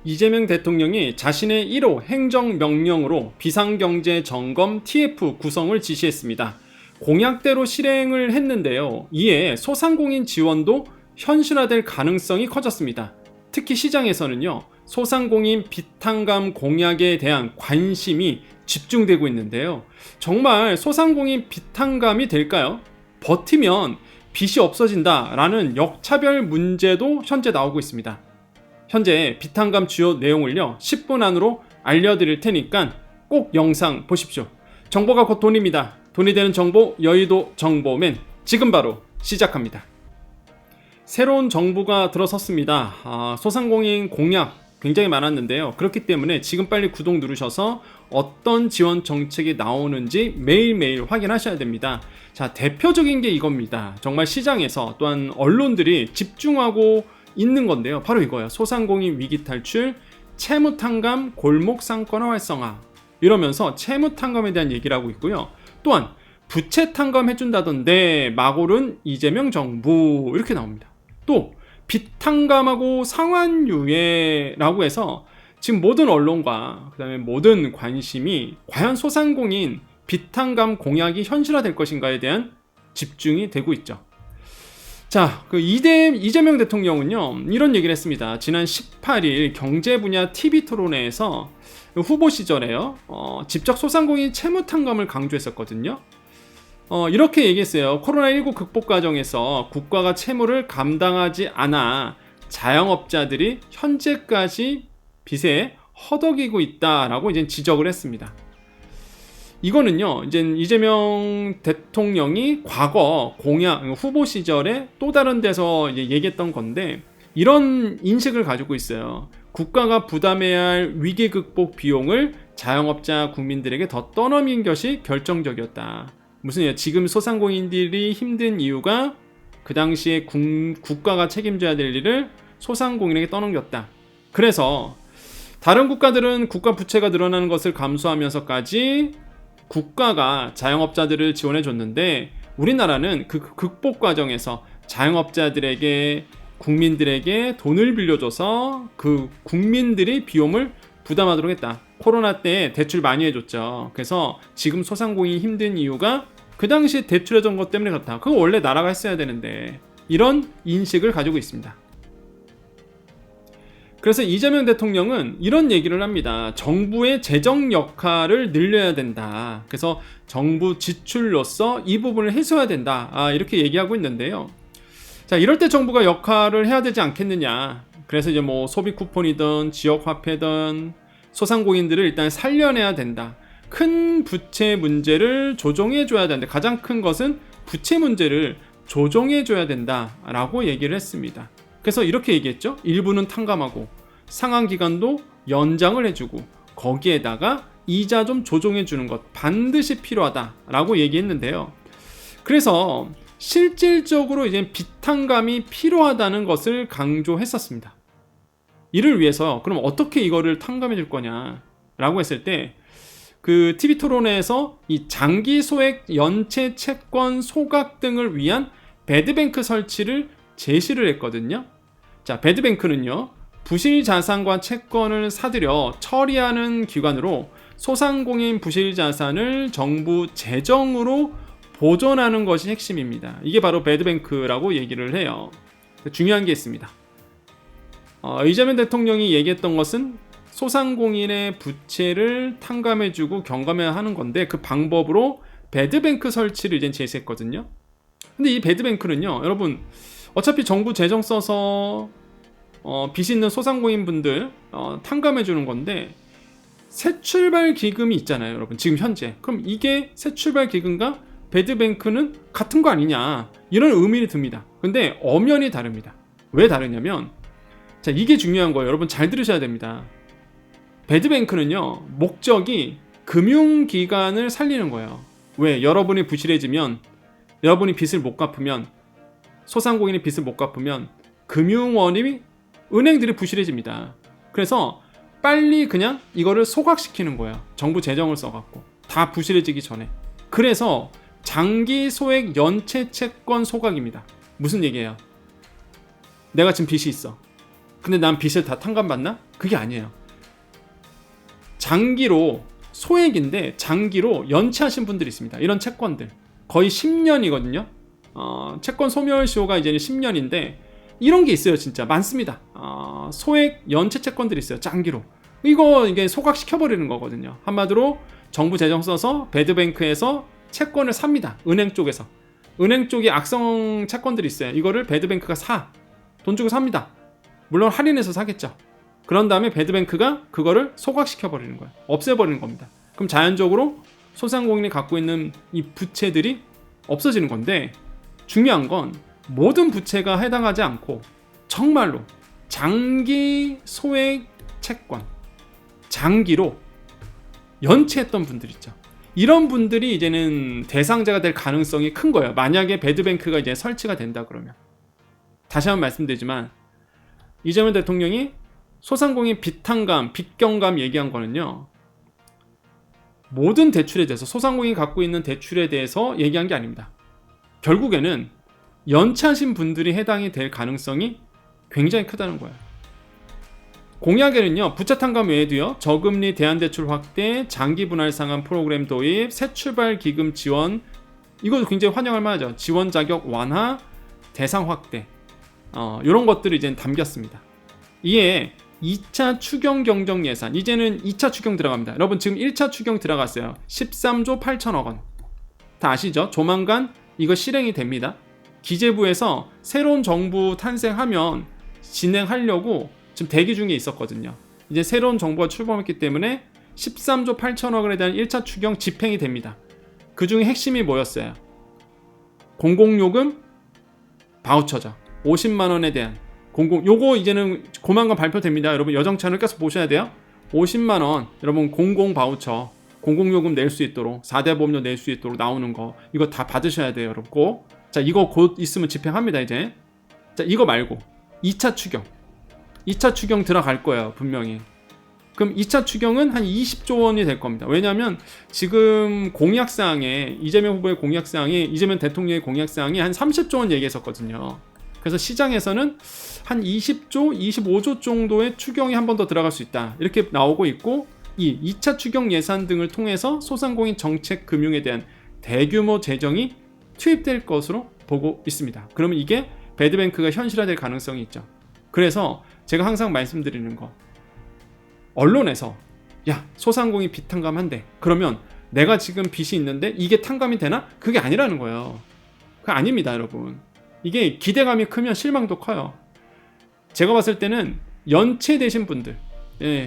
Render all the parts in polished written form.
이재명 대통령이 자신의 1호 행정명령으로 비상경제점검 TF 구성을 지시했습니다. 공약대로 실행을 했는데요. 이에 소상공인 지원도 현실화될 가능성이 커졌습니다. 특히 시장에서는요, 소상공인 빚탕감 공약에 대한 관심이 집중되고 있는데요. 정말 소상공인 빚탕감이 될까요? 버티면 빚이 없어진다라는 역차별 문제도 현재 나오고 있습니다. 현재 빚탕감 주요 내용을요 10분 안으로 알려드릴 테니까 꼭 영상 보십시오. 정보가 곧 돈입니다. 돈이 되는 정보, 여의도 정보맨 지금 바로 시작합니다. 새로운 정부가 들어섰습니다. 소상공인 공약 굉장히 많았는데요. 그렇기 때문에 지금 빨리 구독 누르셔서 어떤 지원 정책이 나오는지 매일매일 확인하셔야 됩니다. 자, 대표적인 게 이겁니다. 정말 시장에서 또한 언론들이 집중하고 있는 건데요. 바로 이거예요. 소상공인 위기 탈출, 채무탕감, 골목상권화 활성화. 이러면서 채무탕감에 대한 얘기를 하고 있고요. 또한 부채 탕감해준다던데 막오른 이재명 정부 이렇게 나옵니다. 또 빚탕감하고 상환유예라고 해서 지금 모든 언론과 그다음에 모든 관심이 과연 소상공인 빚탕감 공약이 현실화될 것인가에 대한 집중이 되고 있죠. 자, 이재명 대통령은요, 이런 얘기를 했습니다. 지난 18일 경제 분야 TV 토론회에서 후보 시절에요, 직접 소상공인 채무탕감을 강조했었거든요. 이렇게 얘기했어요. 코로나19 극복 과정에서 국가가 채무를 감당하지 않아 자영업자들이 현재까지 빚에 허덕이고 있다라고 이제 지적을 했습니다. 이거는요, 이제 이재명 대통령이 과거 공약, 후보 시절에 또 다른 데서 이제 얘기했던 건데, 이런 인식을 가지고 있어요. 국가가 부담해야 할 위기 극복 비용을 자영업자 국민들에게 더 떠넘긴 것이 결정적이었다. 무슨 얘기야? 지금 소상공인들이 힘든 이유가 그 당시에 국가가 책임져야 될 일을 소상공인에게 떠넘겼다. 그래서 다른 국가들은 국가 부채가 늘어나는 것을 감수하면서까지 국가가 자영업자들을 지원해 줬는데, 우리나라는 그 극복 과정에서 자영업자들에게, 국민들에게 돈을 빌려줘서 그 국민들이 비용을 부담하도록 했다. 코로나 때 대출 많이 해줬죠. 그래서 지금 소상공인이 힘든 이유가 그 당시에 대출해준 것 때문에 그렇다. 그거 원래 나라가 했어야 되는데, 이런 인식을 가지고 있습니다. 그래서 이재명 대통령은 이런 얘기를 합니다. 정부의 재정 역할을 늘려야 된다. 그래서 정부 지출로서 이 부분을 해소해야 된다. 이렇게 얘기하고 있는데요. 자, 이럴 때 정부가 역할을 해야 되지 않겠느냐. 그래서 이제 뭐 소비 쿠폰이든 지역 화폐든 소상공인들을 일단 살려내야 된다. 큰 부채 문제를 조정해줘야 된다. 가장 큰 것은 부채 문제를 조정해줘야 된다라고 얘기를 했습니다. 그래서 이렇게 얘기했죠. 일부는 탕감하고 상환기간도 연장을 해주고 거기에다가 이자 좀 조정해주는 것 반드시 필요하다라고 얘기했는데요. 그래서 실질적으로 이제 빚탕감이 필요하다는 것을 강조했었습니다. 이를 위해서 그럼 어떻게 이거를 탕감해 줄 거냐라고 했을 때, 그 TV 토론회에서 이 장기 소액 연체 채권 소각 등을 위한 배드뱅크 설치를 제시를 했거든요. 자, 배드뱅크는요, 부실 자산과 채권을 사들여 처리하는 기관으로 소상공인 부실 자산을 정부 재정으로 보존하는 것이 핵심입니다. 이게 바로 배드뱅크라고 얘기를 해요. 중요한 게 있습니다. 이재명 대통령이 얘기했던 것은 소상공인의 부채를 탕감해주고 경감해하는 건데, 그 방법으로 배드뱅크 설치를 이제 제시했거든요. 근데 이 배드뱅크는요, 여러분 어차피 정부 재정 써서 빚 있는 소상공인 분들 탕감해주는 건데, 새출발 기금이 있잖아요, 여러분. 지금 현재. 그럼 이게 새출발 기금과 배드뱅크는 같은 거 아니냐, 이런 의문이 듭니다. 근데 엄연히 다릅니다. 왜 다르냐면, 자, 이게 중요한 거예요. 여러분 잘 들으셔야 됩니다. 배드뱅크는요, 목적이 금융기관을 살리는 거예요. 왜? 여러분이 부실해지면, 여러분이 빚을 못 갚으면, 소상공인이 빚을 못 갚으면 금융원이, 은행들이 부실해집니다. 그래서 빨리 그냥 이거를 소각시키는 거예요. 정부 재정을 써갖고 다 부실해지기 전에. 그래서 장기 소액 연체 채권 소각입니다. 무슨 얘기예요? 내가 지금 빚이 있어. 근데 난 빚을 다 탕감받나? 그게 아니에요. 장기로 소액인데 장기로 연체하신 분들이 있습니다. 이런 채권들 거의 10년이거든요. 채권 소멸시효가 이제는 10년인데 이런 게 있어요. 진짜 많습니다. 소액 연체 채권들이 있어요. 장기로. 이게 소각시켜버리는 거거든요. 한마디로 정부 재정 써서 배드뱅크에서 채권을 삽니다. 은행 쪽에서. 은행 쪽에 악성 채권들이 있어요. 이거를 배드뱅크가 돈 주고 삽니다. 물론 할인해서 사겠죠. 그런 다음에 배드뱅크가 그거를 소각시켜버리는 거예요. 없애버리는 겁니다. 그럼 자연적으로 소상공인이 갖고 있는 이 부채들이 없어지는 건데, 중요한 건 모든 부채가 해당하지 않고 정말로 장기 소액 채권, 장기로 연체했던 분들 있죠. 이런 분들이 이제는 대상자가 될 가능성이 큰 거예요. 만약에 배드뱅크가 이제 설치가 된다 그러면. 다시 한번 말씀드리지만 이재명 대통령이 소상공인 빚탕감, 빚경감 얘기한 거는요, 모든 대출에 대해서, 소상공인이 갖고 있는 대출에 대해서 얘기한 게 아닙니다. 결국에는 연체하신 분들이 해당이 될 가능성이 굉장히 크다는 거예요. 공약에는요, 부채 탕감 외에도요, 저금리 대안대출 확대, 장기 분할 상환 프로그램 도입, 새출발 기금 지원, 이것도 굉장히 환영할 만하죠. 지원 자격 완화, 대상 확대, 이런 것들이 이제 담겼습니다. 이에 2차 추경 경정 예산, 이제는 2차 추경 들어갑니다. 여러분 지금 1차 추경 들어갔어요. 13조 8천억 원. 다 아시죠? 조만간 이거 실행이 됩니다. 기재부에서 새로운 정부 탄생하면 진행하려고 지금 대기 중에 있었거든요. 이제 새로운 정부가 출범했기 때문에 13조 8천억에 대한 1차 추경 집행이 됩니다. 그 중에 핵심이 뭐였어요? 공공요금 바우처죠. 50만 원에 대한 요거 이제는 조만간 발표됩니다. 여러분 여정 채널 계속 보셔야 돼요. 50만 원 여러분 공공 바우처, 공공요금 낼 수 있도록, 4대 보험료 낼 수 있도록 나오는 거, 이거 다 받으셔야 돼요, 여러분. 꼭. 자, 이거 곧 있으면 집행합니다, 이제. 자, 이거 말고 2차 추경 들어갈 거예요, 분명히. 그럼 2차 추경은 한 20조 원이 될 겁니다. 왜냐하면 지금 공약사항에, 이재명 후보의 공약사항에, 이재명 대통령의 공약사항에 한 30조 원 얘기했었거든요. 그래서 시장에서는 한 20조, 25조 정도의 추경이 한 번 더 들어갈 수 있다, 이렇게 나오고 있고, 이 2차 추경 예산 등을 통해서 소상공인 정책 금융에 대한 대규모 재정이 투입될 것으로 보고 있습니다. 그러면 이게 배드뱅크가 현실화될 가능성이 있죠. 그래서 제가 항상 말씀드리는 거, 언론에서 야, 소상공인 빚 탕감한대, 그러면 내가 지금 빚이 있는데 이게 탕감이 되나? 그게 아니라는 거예요. 그게 아닙니다, 여러분. 이게 기대감이 크면 실망도 커요. 제가 봤을 때는 연체되신 분들,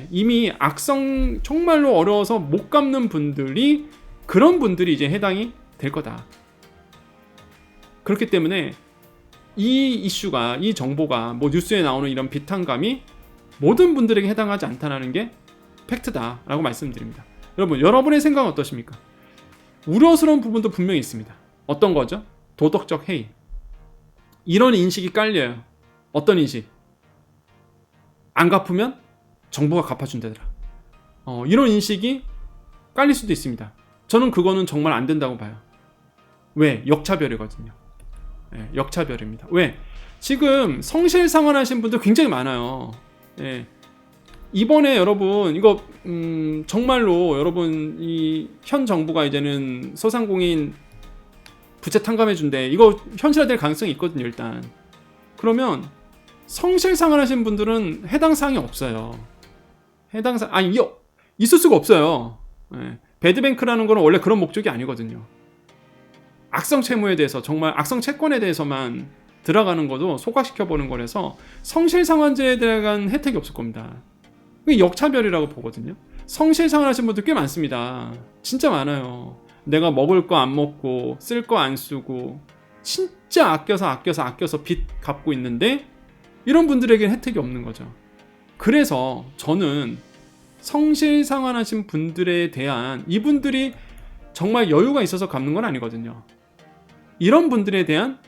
이미 악성 정말로 어려워서 못 갚는 분들이, 그런 분들이 이제 해당이 될 거다. 그렇기 때문에 이 이슈가, 이 정보가, 뭐 뉴스에 나오는 이런 빚탕감이 모든 분들에게 해당하지 않다는 게 팩트다라고 말씀드립니다. 여러분의 생각은 어떠십니까? 우려스러운 부분도 분명히 있습니다. 어떤 거죠? 도덕적 해이. 이런 인식이 깔려요. 어떤 인식? 안 갚으면 정부가 갚아준다더라. 이런 인식이 깔릴 수도 있습니다. 저는 그거는 정말 안 된다고 봐요. 왜? 역차별이거든요. 역차별입니다. 왜? 지금 성실상환하신 분들 굉장히 많아요. 이번에 여러분 이거 정말로 여러분 이 현 정부가 이제는 소상공인 부채 탕감해준대, 이거 현실화될 가능성이 있거든요. 일단 그러면 성실상환하신 분들은 해당 사항이 없어요. 있을 수가 없어요. 배드뱅크라는 거는 원래 그런 목적이 아니거든요. 악성 채무에 대해서, 정말 악성 채권에 대해서만 들어가는 것도 소각시켜보는 거라서 성실상환제에 대한 혜택이 없을 겁니다. 이게 역차별이라고 보거든요. 성실상환하신 분들 꽤 많습니다. 진짜 많아요. 내가 먹을 거 안 먹고, 쓸 거 안 쓰고, 진짜 아껴서 빚 갚고 있는데 이런 분들에게는 혜택이 없는 거죠. 그래서 저는 성실상환하신 분들에 대한, 이분들이 정말 여유가 있어서 갚는 건 아니거든요. 이런 분들에 대한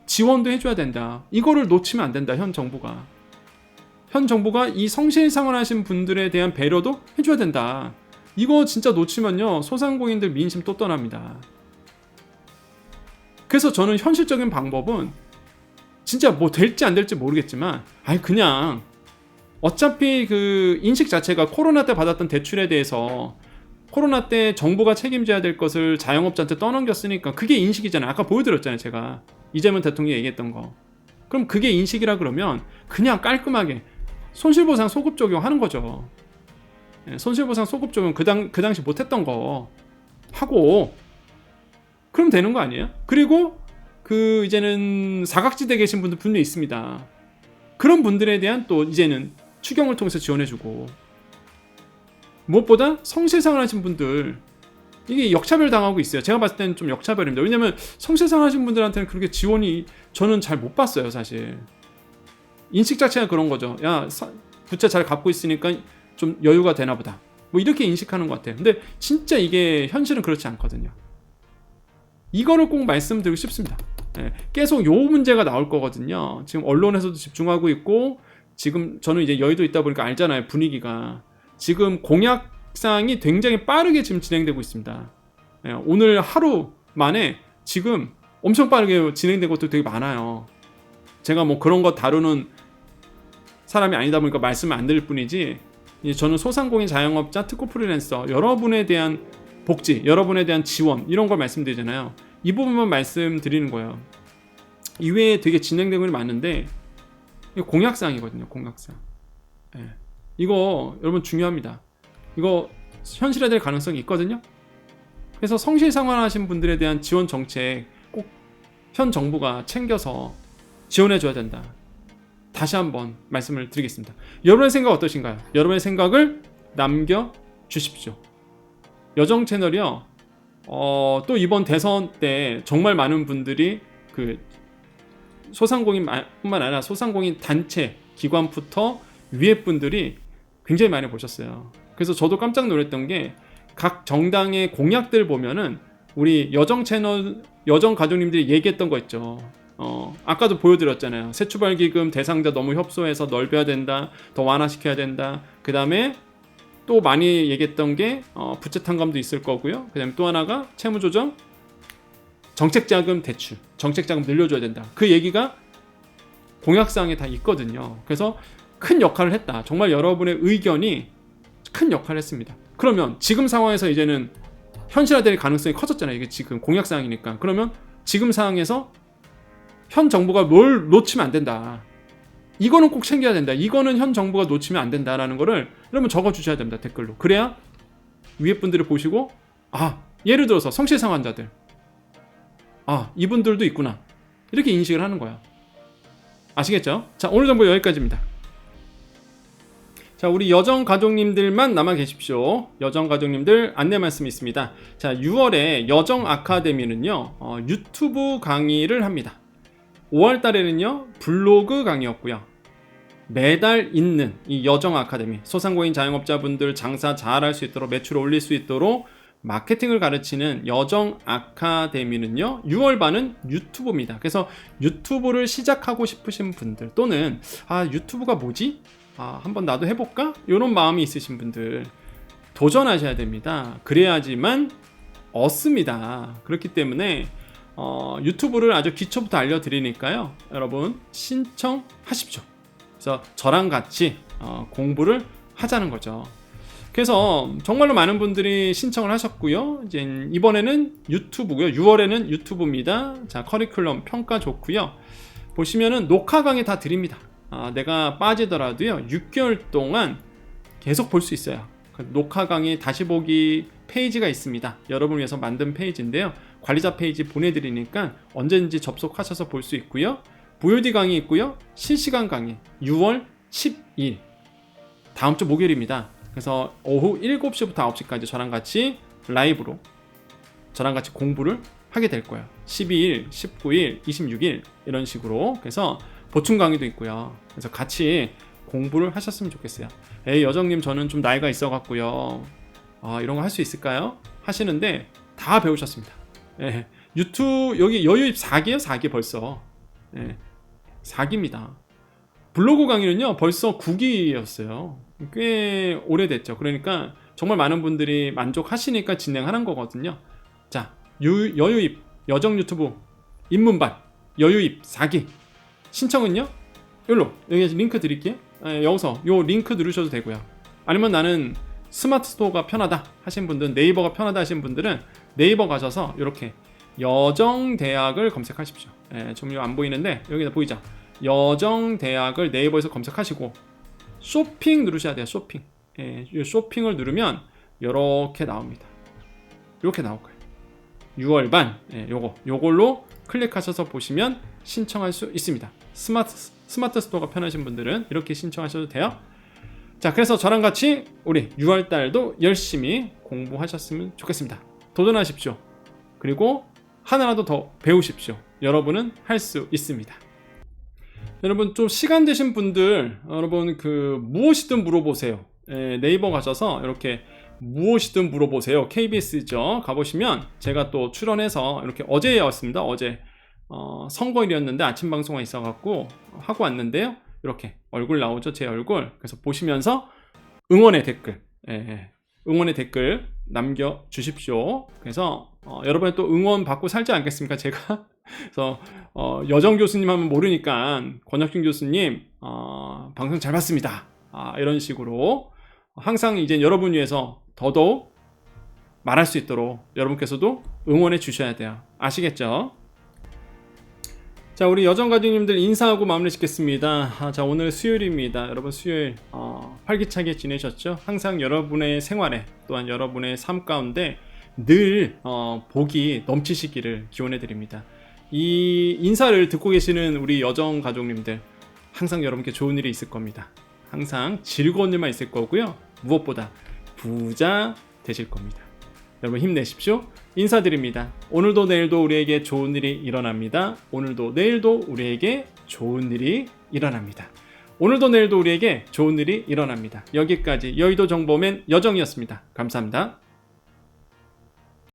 지원도 해줘야 된다. 이거를 놓치면 안 된다. 현 정부가 이 성실상환하신 분들에 대한 배려도 해줘야 된다. 이거 진짜 놓치면요, 소상공인들 민심 또 떠납니다. 그래서 저는 현실적인 방법은 진짜 뭐 될지 안 될지 모르겠지만, 그냥 어차피 그 인식 자체가 코로나 때 받았던 대출에 대해서 코로나 때 정부가 책임져야 될 것을 자영업자한테 떠넘겼으니까 그게 인식이잖아요. 아까 보여드렸잖아요. 제가 이재명 대통령이 얘기했던 거. 그럼 그게 인식이라 그러면 그냥 깔끔하게 손실보상 소급 적용하는 거죠. 손실보상 소급 적용 그 당시 못했던 거 하고 그럼 되는 거 아니에요? 그리고 그 이제는 사각지대에 계신 분들 분명히 있습니다. 그런 분들에 대한 또 이제는 추경을 통해서 지원해주고 무엇보다 성실상을 하신 분들 이게 역차별 당하고 있어요. 제가 봤을 때는 좀 역차별입니다. 왜냐면 성실상을 하신 분들한테는 그렇게 지원이 저는 잘 못 봤어요. 사실 인식 자체가 그런 거죠. 야 부채 잘 갚고 있으니까 좀 여유가 되나 보다 뭐 이렇게 인식하는 것 같아요. 근데 진짜 이게 현실은 그렇지 않거든요. 이거를 꼭 말씀드리고 싶습니다. 계속 요 문제가 나올 거거든요. 지금 언론에서도 집중하고 있고 지금 저는 이제 여의도 있다 보니까 알잖아요. 분위기가 지금 공약사항이 굉장히 빠르게 지금 진행되고 있습니다. 오늘 하루 만에 지금 엄청 빠르게 진행된 것도 되게 많아요. 제가 뭐 그런 거 다루는 사람이 아니다 보니까 말씀을 안 드릴 뿐이지 저는 소상공인 자영업자 특고 프리랜서 여러분에 대한 복지, 여러분에 대한 지원 이런 걸 말씀드리잖아요. 이 부분만 말씀드리는 거예요. 이외에 되게 진행되는 게 많은데 공약사항이거든요. 공약사항. 이거 여러분 중요합니다. 이거 현실화될 가능성이 있거든요. 그래서 성실상환하신 분들에 대한 지원 정책 꼭 현 정부가 챙겨서 지원해줘야 된다. 다시 한번 말씀을 드리겠습니다. 여러분의 생각 어떠신가요? 여러분의 생각을 남겨주십시오. 여정 채널이요. 또 이번 대선 때 정말 많은 분들이 그 소상공인뿐만 아니라 소상공인 단체 기관부터 위에 분들이 굉장히 많이 보셨어요. 그래서 저도 깜짝 놀랐던 게 각 정당의 공약들 보면은 우리 여정 채널 여정 가족님들이 얘기했던 거 있죠. 아까도 보여드렸잖아요. 새출발기금 대상자 너무 협소해서 넓혀야 된다. 더 완화시켜야 된다. 그 다음에 또 많이 얘기했던 게 부채 탕감도 있을 거고요. 그 다음에 또 하나가 채무조정, 정책자금 대출, 정책자금 늘려줘야 된다. 그 얘기가 공약사항에 다 있거든요. 그래서 큰 역할을 했다. 정말 여러분의 의견이 큰 역할을 했습니다. 그러면 지금 상황에서 이제는 현실화될 가능성이 커졌잖아요. 이게 지금 공약사항이니까. 그러면 지금 상황에서 현 정부가 뭘 놓치면 안 된다. 이거는 꼭 챙겨야 된다. 이거는 현 정부가 놓치면 안 된다라는 거를 여러분 적어주셔야 됩니다. 댓글로. 그래야 위에 분들을 보시고 예를 들어서 성실상환자들 이분들도 있구나. 이렇게 인식을 하는 거야. 아시겠죠? 자, 오늘 정보 여기까지입니다. 자, 우리 여정 가족님들만 남아 계십시오. 여정 가족님들 안내 말씀이 있습니다. 자, 6월에 여정 아카데미는요, 유튜브 강의를 합니다. 5월 달에는요, 블로그 강의였고요. 매달 있는 이 여정 아카데미, 소상공인 자영업자분들 장사 잘할 수 있도록 매출을 올릴 수 있도록 마케팅을 가르치는 여정 아카데미는요, 6월 반은 유튜브입니다. 그래서 유튜브를 시작하고 싶으신 분들 또는 유튜브가 뭐지? 한번 나도 해볼까? 이런 마음이 있으신 분들 도전하셔야 됩니다. 그래야지만 얻습니다. 그렇기 때문에 유튜브를 아주 기초부터 알려드리니까요. 여러분 신청하십시오. 그래서 저랑 같이 공부를 하자는 거죠. 그래서 정말로 많은 분들이 신청을 하셨고요. 이제 이번에는 유튜브고요. 6월에는 유튜브입니다. 자, 커리큘럼 평가 좋고요. 보시면은 녹화 강의 다 드립니다. 내가 빠지더라도요 6개월 동안 계속 볼 수 있어요. 녹화 강의 다시 보기 페이지가 있습니다. 여러분을 위해서 만든 페이지인데요. 관리자 페이지 보내드리니까 언제든지 접속하셔서 볼 수 있고요. VOD 강의 있고요. 실시간 강의 6월 10일 다음 주 목요일입니다. 그래서 오후 7시부터 9시까지 저랑 같이 라이브로 저랑 같이 공부를 하게 될 거예요. 12일, 19일, 26일 이런 식으로. 그래서 보충 강의도 있고요. 그래서 같이 공부를 하셨으면 좋겠어요. 여정님 저는 좀 나이가 있어 갖고요. 이런 거 할 수 있을까요? 하시는데 다 배우셨습니다. 유튜브 여기 여유입 4기예요. 4기 벌써. 4기입니다. 블로그 강의는요 벌써 9기였어요. 꽤 오래됐죠. 그러니까 정말 많은 분들이 만족하시니까 진행하는 거거든요. 자, 여유입 여정 유튜브 입문반 여유입 4기 신청은요 여기 링크 드릴게요. 여기서 요 링크 누르셔도 되고요. 아니면 나는 스마트 스토어가 편하다 하신 분들은, 네이버가 편하다 하신 분들은 네이버 가셔서 이렇게 여정대학을 검색하십시오. 좀 안 보이는데 여기다 보이죠? 여정대학을 네이버에서 검색하시고 쇼핑 누르셔야 돼요. 쇼핑. 이 쇼핑을 누르면 이렇게 나옵니다. 이렇게 나올 거예요. 6월반 요걸로 클릭하셔서 보시면 신청할 수 있습니다. 스마트 스토어가 편하신 분들은 이렇게 신청하셔도 돼요. 자, 그래서 저랑 같이 우리 6월달도 열심히 공부하셨으면 좋겠습니다. 도전하십시오. 그리고 하나라도 더 배우십시오. 여러분은 할 수 있습니다. 여러분, 좀 시간 되신 분들, 여러분 무엇이든 물어보세요. 네이버 가셔서 이렇게 무엇이든 물어보세요. KBS죠. 가보시면 제가 또 출연해서 이렇게 어제였습니다. 어제 선거일이었는데 아침 방송가 있어갖고 하고 왔는데요. 이렇게 얼굴 나오죠, 제 얼굴. 그래서 보시면서 응원의 댓글 남겨주십시오. 그래서 여러분의 또 응원 받고 살지 않겠습니까, 제가? 그래서 여정 교수님 하면 모르니까 권혁준 교수님 방송 잘 봤습니다. 이런 식으로 항상 이제 여러분 위해서 더더욱 말할 수 있도록 여러분께서도 응원해 주셔야 돼요. 아시겠죠? 자, 우리 여정가족님들 인사하고 마무리 짓겠습니다. 자, 오늘 수요일입니다. 여러분 수요일 활기차게 지내셨죠? 항상 여러분의 생활에 또한 여러분의 삶 가운데 늘 복이 넘치시기를 기원해 드립니다. 이 인사를 듣고 계시는 우리 여정가족님들 항상 여러분께 좋은 일이 있을 겁니다. 항상 즐거운 일만 있을 거고요. 무엇보다 부자 되실 겁니다. 여러분 힘내십시오. 인사드립니다. 오늘도 내일도 우리에게 좋은 일이 일어납니다. 오늘도 내일도 우리에게 좋은 일이 일어납니다. 오늘도 내일도 우리에게 좋은 일이 일어납니다. 여기까지 여의도 정보맨 여정이었습니다. 감사합니다.